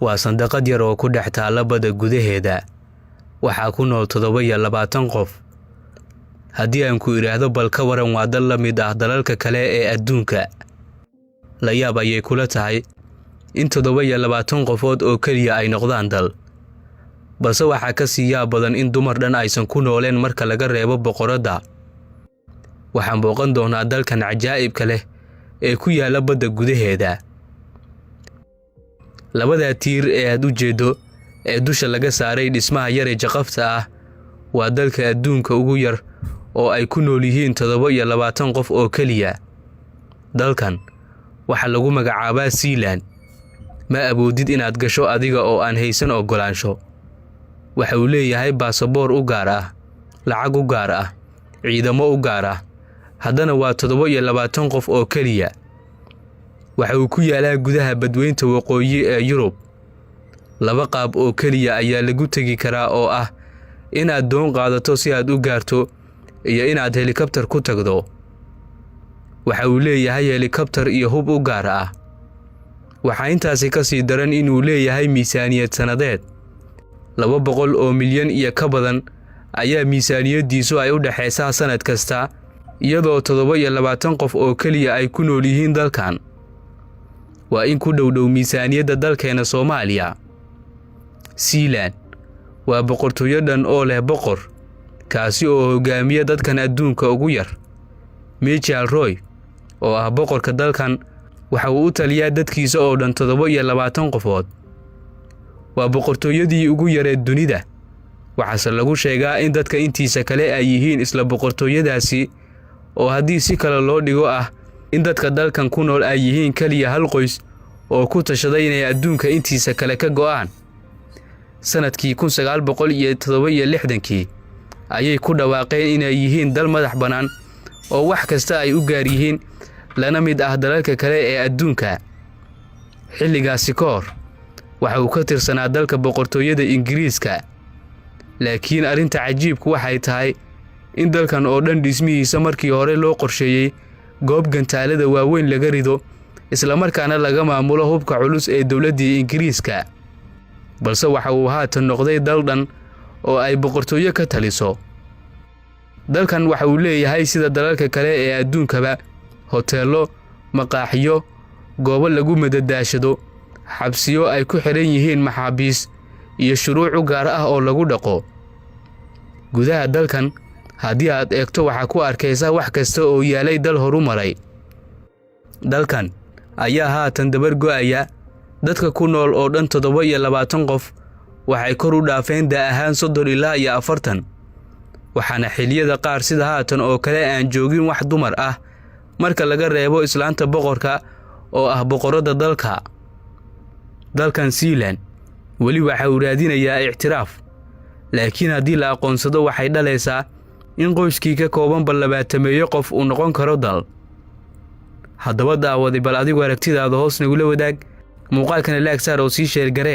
waa sandaqad yar oo ku dhex taalla badda gudaheeda. Waxaa ku nool 27 qof. Haddii aan ku iraahdo bal ka waran waa dal la mid ah dalalka kale ee adduunka, la yaab ayay kula tahay in 27 qofood oo keliya ay noqdaan dal. balse waxaa ka sii yaab badan in dumar dhan aysan ku nooleen marka laga reebo boqoradda. Waxaan booqan doonaa dalkan cajaa'ibka leh ee ku yaalla badda gudaheeda. Labada tiir ee aad u jeedo ee dusha laga saaray dhismaha yar ee jaqafta ah waa dalka adduunka ugu yar oo ay ku nool yihiin 27 qof oo keliya. Dalkan waxa lagu magacaabaa Sealand. Ma awoodid inaad gasho adiga oo aan haysan ogolaansho. Waxa uu leeyahay baasaboor u gaar ah, lacag u gaar ah, ciidamo u gaar ah. Haddana waa 27 qof oo keliya. Waxa uu ku yaalaa gudaha badweynta waqooyi ee Yurub. Laba qaab oo keliya ayaa lagu tagi karaa oo ah inaad doon qaadato si aad u gaarto iyo inaad helikabtar ku tagdo. Waxa uu leeyahay helikabtar iyo hub u gaar ah. Waxa intaasi ka sii daran inuu leeyahay miisaaniyad sanadeed 200 milyan iyo ka badan ayaa miisaaniyadiisu ay u dhaxaysaa sanad kasta, iyadoo 27 qof oo keliya ay ku nool yihiin dalkan. Waa in ku dhow miisaaniyadda dalkeena Soomaaliya. Sealand waa boqortooyo dhan oo leh boqor, kaasi oo hogaamiya dadkan adduunka ugu yar. Michael Roy oo ah boqorka dalkan waxa uu u taliyaa dadkiisa oo dhan 27 qofood. Waa boqortooyadii ugu yareed dunida. Waxaase lagu sheegaa in dadka intiisa kale ay yihiin isla boqortooyadaasi, oo haddii si kale loo dhigo ah in dadka dalkan ku nool ay yihiin kaliya hal qoys oo ku tashaday inay adduunka intiisa kale ka go'aan. Sanadkii 1967 ayay ku dhawaaqeen inay yihiin dal madax bannaan oo wax kasta ay u gaar yihiin, lana mid ah dalalka kale ee adduunka. Xilligaasi ka hor waxa uu ka tirsanaa dalka boqortooyada Ingiriiska. Laakiin arrinta cajiibku waxay tahay in dalkan oo dhan dhismihiisa markii hore loo qorsheeyay goob gantaalada waaweyn laga rido, isla markaana laga maamulo hubka culus ee dawladdii Ingiriiska. Balse waxa uu haatan noqday dal dhan oo ay boqortooyo ka taliso. Dalkan waxa uu leeyahay sida dalalka kale ee adduunkaba hoteelo, maqaaxiyo, goobo lagu madadaashado, xabsiyo ay ku xiran yihiin maxaabiis iyo shuruuc u gaar ah oo lagu dhaqo. Gudaha dalkan haddii aad eegto waxa ku arkaysaa wax kasta oo yaalay dal horumaray. Dalkan ayaa haatan dabar go'aya. Dadka ku nool oo dhan 27 qof waxay kor u dhaafeen da ahaan 30 ilaa 40. Waxaana xilliyada qaar sida haatan oo kale aan joogin wax dumar ah marka laga reebo islaanta boqorka oo ah boqoradda dalka. Dalkan Sealand weli waxa uu raadinayaa ictiraaf, laakiin haddii la aqoonsado waxay dhalaysaa in qoyskii ka kooban 20 qof uu noqon karo dal. Haddaba daawadi bal adigu aragtidaada hoos nagula wadaag, muuqaalkana laag saar oo sii sheer garee.